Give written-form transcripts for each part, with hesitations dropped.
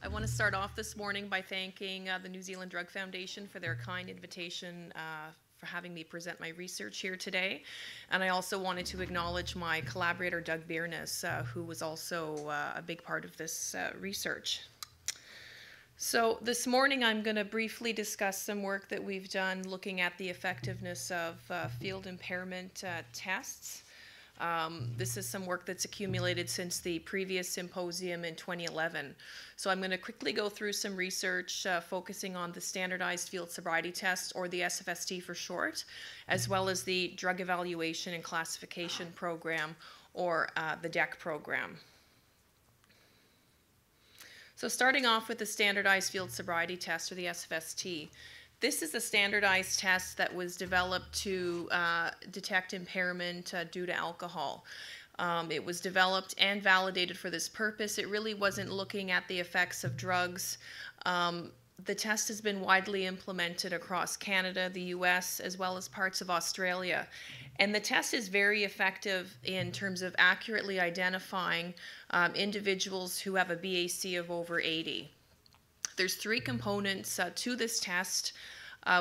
I want to start off this morning by thanking the New Zealand Drug Foundation for their kind invitation for having me present my research here today. And I also wanted to acknowledge my collaborator, Doug Biernes, who was also a big part of this research. So this morning I'm going to briefly discuss some work that we've done looking at the effectiveness of field impairment tests. This is some work that's accumulated since the previous symposium in 2011. So I'm going to quickly go through some research focusing on the Standardized Field Sobriety Test, or the SFST for short, as well as the Drug Evaluation and Classification Program, or the DEC program. So starting off with the Standardized Field Sobriety Test, or the SFST. This is a standardized test that was developed to detect impairment due to alcohol. It was developed and validated for this purpose. It really wasn't looking at the effects of drugs. The test has been widely implemented across Canada, the US, as well as parts of Australia. And the test is very effective in terms of accurately identifying individuals who have a BAC of over 80. There's three components to this test.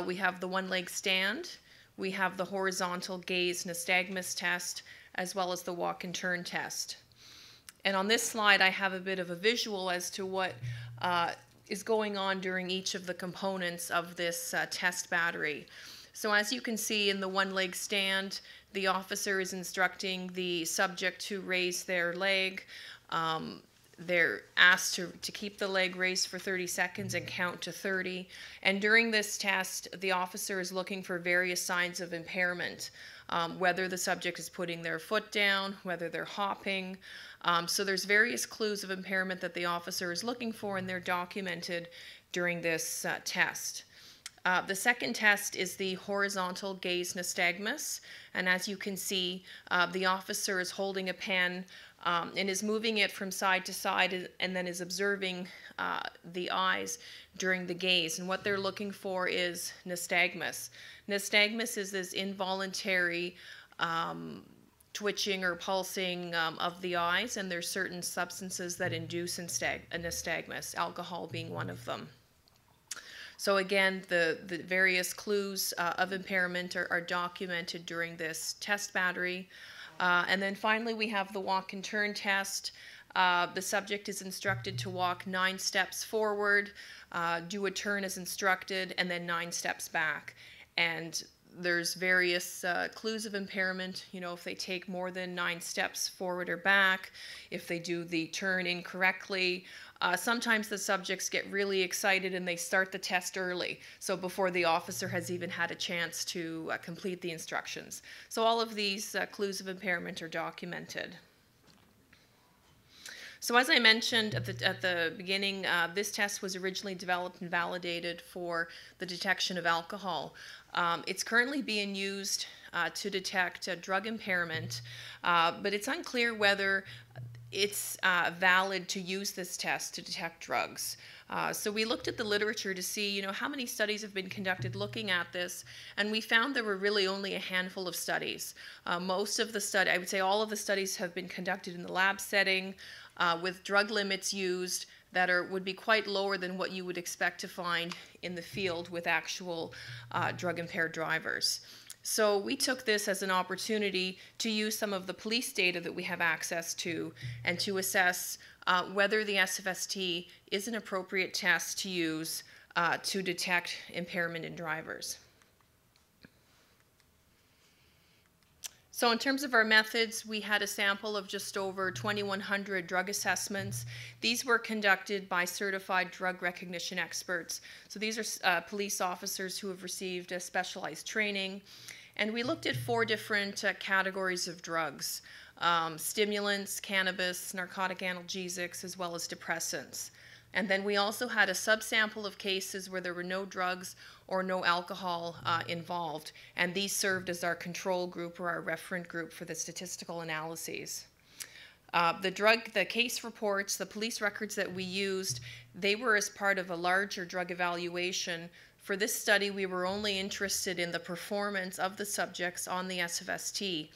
We have the one-leg stand, we have the horizontal gaze nystagmus test, as well as the walk and turn test. And on this slide, I have a bit of a visual as to what is going on during each of the components of this test battery. So as you can see in the one-leg stand, the officer is instructing the subject to raise their leg. They're asked to keep the leg raised for 30 seconds and count to 30. And during this test, the officer is looking for various signs of impairment, whether the subject is putting their foot down, whether they're hopping. So there's various clues of impairment that the officer is looking for, and they're documented during this test. The second test is the horizontal gaze nystagmus, and as you can see, the officer is holding a pen and is moving it from side to side, and then is observing the eyes during the gaze. And what they're looking for is nystagmus. Nystagmus is this involuntary twitching or pulsing of the eyes, and there's certain substances that induce nystagmus, alcohol being one of them. So again, the various clues of impairment are documented during this test battery. And then finally, we have the walk and turn test. The subject is instructed to walk 9 steps forward, do a turn as instructed, and then 9 steps back. And there's various clues of impairment, you know, if they take more than 9 steps forward or back, if they do the turn incorrectly. Sometimes the subjects get really excited and they start the test early, so before the officer has even had a chance to complete the instructions. So all of these clues of impairment are documented. So as I mentioned at the beginning, this test was originally developed and validated for the detection of alcohol. It's currently being used to detect drug impairment, but it's unclear whether it's valid to use this test to detect drugs. So we looked at the literature to see, you know, how many studies have been conducted looking at this, and we found there were really only a handful of studies. Most of the I would say all of the studies have been conducted in the lab setting with drug limits used that would be quite lower than what you would expect to find in the field with actual drug-impaired drivers. So we took this as an opportunity to use some of the police data that we have access to and to assess whether the SFST is an appropriate test to use to detect impairment in drivers. So in terms of our methods, we had a sample of just over 2,100 drug assessments. These were conducted by certified drug recognition experts. So these are police officers who have received specialized training. And we looked at 4 different categories of drugs: stimulants, cannabis, narcotic analgesics, as well as depressants. And then we also had a subsample of cases where there were no drugs or no alcohol involved, and these served as our control group or our referent group for the statistical analyses. The case reports, the police records that we used, they were as part of a larger drug evaluation. For this study, we were only interested in the performance of the subjects on the SFST,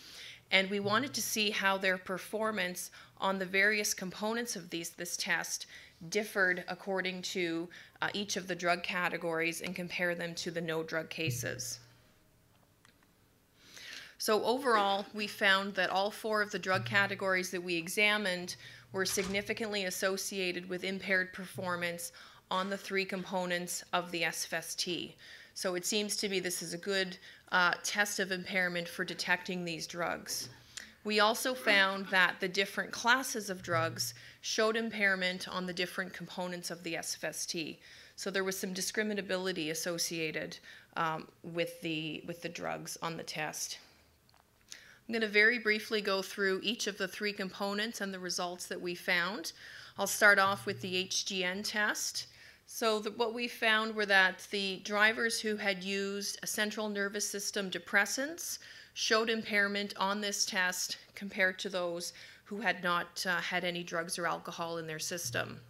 and we wanted to see how their performance on the various components of this test differed according to each of the drug categories and compare them to the no drug cases. So overall, we found that all 4 of the drug categories that we examined were significantly associated with impaired performance on the 3 components of the SFST. So it seems to me this is a good test of impairment for detecting these drugs. We also found that the different classes of drugs showed impairment on the different components of the SFST. So there was some discriminability associated with the drugs on the test. I'm going to very briefly go through each of the 3 components and the results that we found. I'll start off with the HGN test. So what we found were that the drivers who had used a central nervous system depressants showed impairment on this test compared to those who had not had any drugs or alcohol in their system.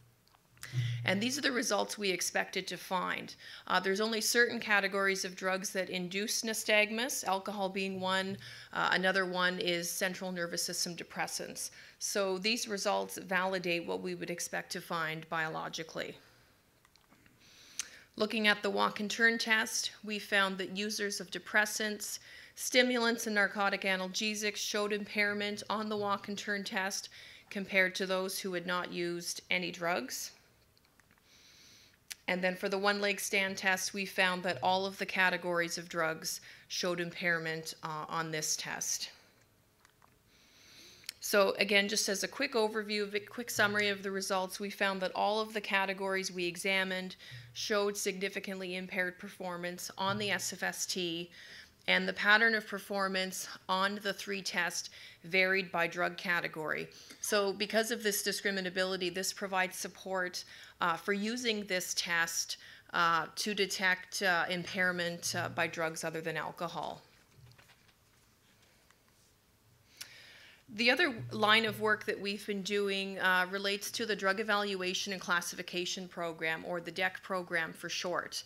And these are the results we expected to find. There's only certain categories of drugs that induce nystagmus, alcohol being one. Another one is central nervous system depressants. So these results validate what we would expect to find biologically. Looking at the walk and turn test, we found that users of depressants, stimulants, and narcotic analgesics showed impairment on the walk and turn test compared to those who had not used any drugs. And then for the one-leg stand test, we found that all of the categories of drugs showed impairment on this test. So again, just as a quick overview, a quick summary of the results, we found that all of the categories we examined showed significantly impaired performance on the SFST, and the pattern of performance on the 3 tests varied by drug category. So because of this discriminability, this provides support for using this test to detect impairment by drugs other than alcohol. The other line of work that we've been doing relates to the Drug Evaluation and Classification Program, or the DEC program for short.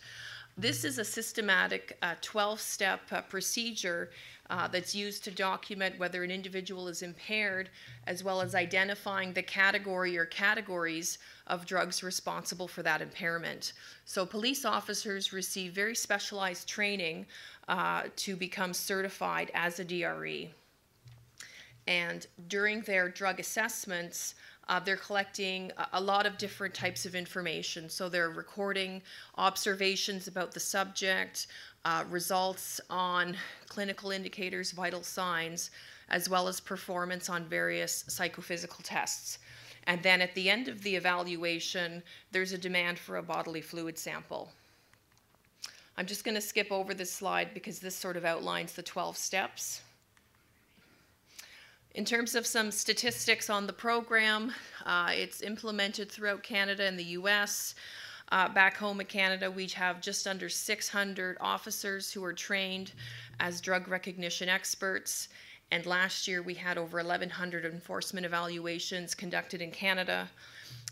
This is a systematic 12-step procedure that's used to document whether an individual is impaired, as well as identifying the category or categories of drugs responsible for that impairment. So police officers receive very specialized training to become certified as a DRE. And during their drug assessments, they're collecting a lot of different types of information. So they're recording observations about the subject, results on clinical indicators, vital signs, as well as performance on various psychophysical tests. And then at the end of the evaluation, there's a demand for a bodily fluid sample. I'm just going to skip over this slide because this sort of outlines the 12 steps. In terms of some statistics on the program, it's implemented throughout Canada and the US. Back home in Canada, we have just under 600 officers who are trained as drug recognition experts. And last year, we had over 1,100 enforcement evaluations conducted in Canada.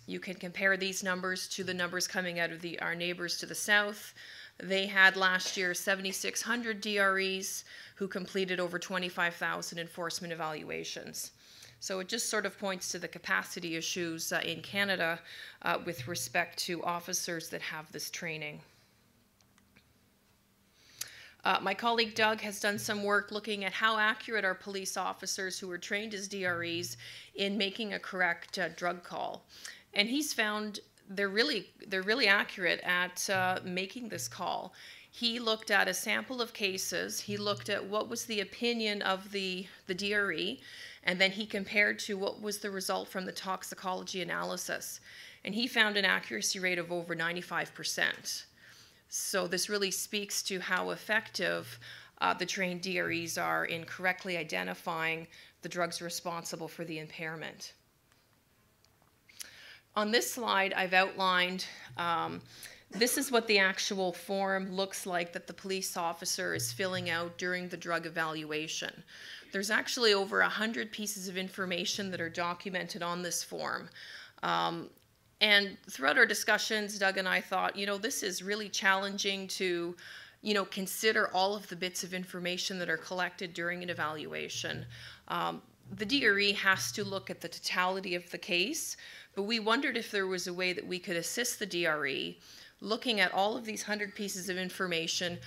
You can compare these numbers to the numbers coming out of our neighbors to the south. They had last year 7,600 DREs who completed over 25,000 enforcement evaluations. So it just sort of points to the capacity issues in Canada with respect to officers that have this training. My colleague Doug has done some work looking at how accurate are police officers who are trained as DREs in making a correct drug call. And he's found they're really accurate at making this call. He looked at a sample of cases. He looked at what was the opinion of the DRE, and then he compared to what was the result from the toxicology analysis. And he found an accuracy rate of over 95%. So this really speaks to how effective the trained DREs are in correctly identifying the drugs responsible for the impairment. On this slide, I've outlined this is what the actual form looks like that the police officer is filling out during the drug evaluation. There's actually over 100 pieces of information that are documented on this form. And throughout our discussions, Doug and I thought, this is really challenging to, consider all of the bits of information that are collected during an evaluation. The DRE has to look at the totality of the case But we wondered if there was a way that we could assist the DRE, looking at all of these 100 pieces of information.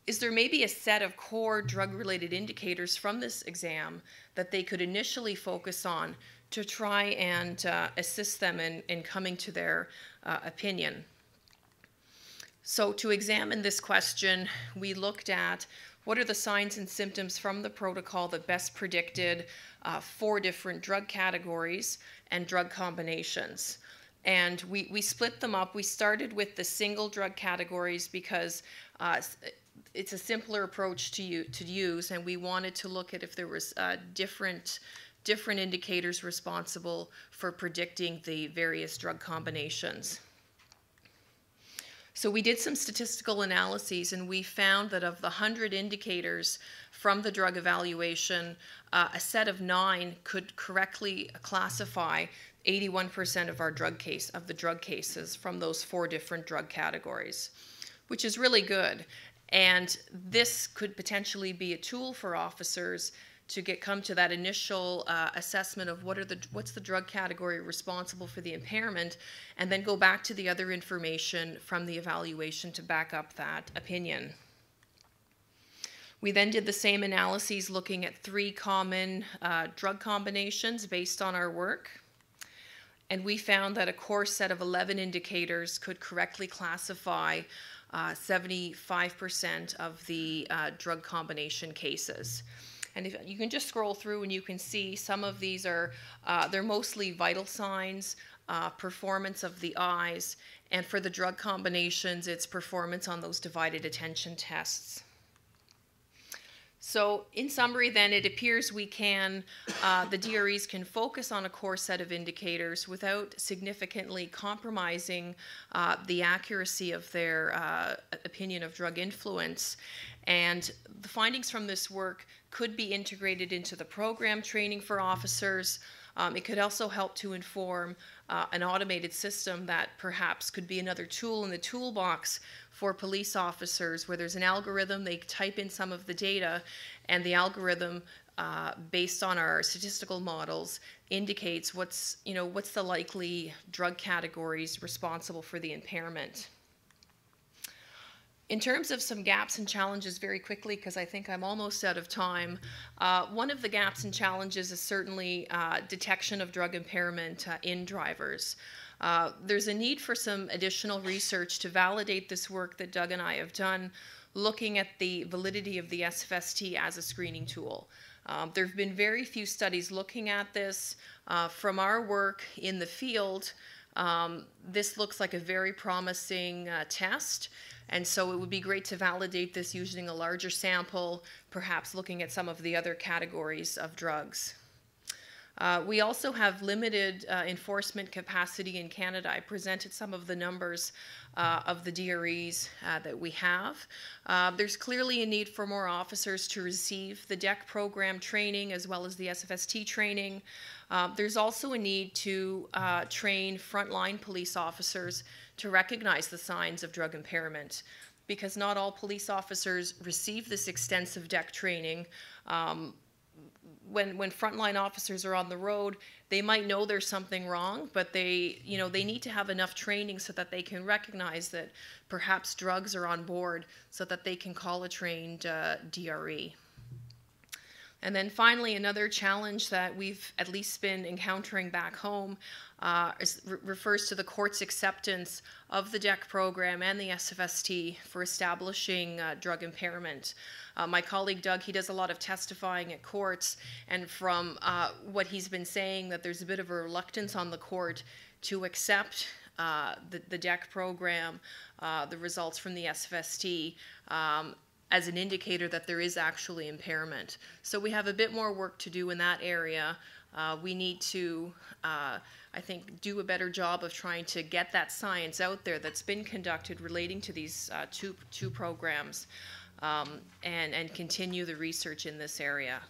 Is there maybe a set of core drug-related indicators from this exam that they could initially focus on to try and assist them in coming to their opinion? So to examine this question, we looked at what are the signs and symptoms from the protocol that best predicted 4 different drug categories and drug combinations. And we split them up. We started with the single drug categories because it's a simpler approach to use, and we wanted to look at if there was different indicators responsible for predicting the various drug combinations. So we did some statistical analyses, and we found that of the 100 indicators from the drug evaluation, a set of 9 could correctly classify 81% of the drug cases from those 4 different drug categories, which is really good. And this could potentially be a tool for officers to come to that initial assessment of what's the drug category responsible for the impairment, and then go back to the other information from the evaluation to back up that opinion. We then did the same analyses looking at 3 common drug combinations based on our work. And we found that a core set of 11 indicators could correctly classify 75% of the drug combination cases. And if you can just scroll through and you can see some of these are, they're mostly vital signs, performance of the eyes, and for the drug combinations, it's performance on those divided attention tests. So in summary then, it appears we can, the DREs can focus on a core set of indicators without significantly compromising the accuracy of their opinion of drug influence. And the findings from this work could be integrated into the program training for officers. It could also help to inform an automated system that perhaps could be another tool in the toolbox for police officers, where there's an algorithm, they type in some of the data, and the algorithm, based on our statistical models, indicates what's the likely drug categories responsible for the impairment. In terms of some gaps and challenges very quickly, because I think I'm almost out of time, one of the gaps and challenges is certainly detection of drug impairment in drivers. There's a need for some additional research to validate this work that Doug and I have done, looking at the validity of the SFST as a screening tool. There have been very few studies looking at this. From our work in the field, this looks like a very promising test. And so it would be great to validate this using a larger sample, perhaps looking at some of the other categories of drugs. We also have limited enforcement capacity in Canada. I presented some of the numbers of the DREs that we have. There's clearly a need for more officers to receive the DEC program training as well as the SFST training. There's also a need to train frontline police officers to recognize the signs of drug impairment, because not all police officers receive this extensive DEC training. When frontline officers are on the road, they might know there's something wrong, but they need to have enough training so that they can recognize that perhaps drugs are on board, so that they can call a trained DRE. And then finally, another challenge that we've at least been encountering back home refers to the court's acceptance of the DEC program and the SFST for establishing drug impairment. My colleague Doug, he does a lot of testifying at courts, and from what he's been saying, that there's a bit of a reluctance on the court to accept the DEC program, the results from the SFST, as an indicator that there is actually impairment. So we have a bit more work to do in that area. We need to, I think, do a better job of trying to get that science out there that's been conducted relating to these two programs, and continue the research in this area.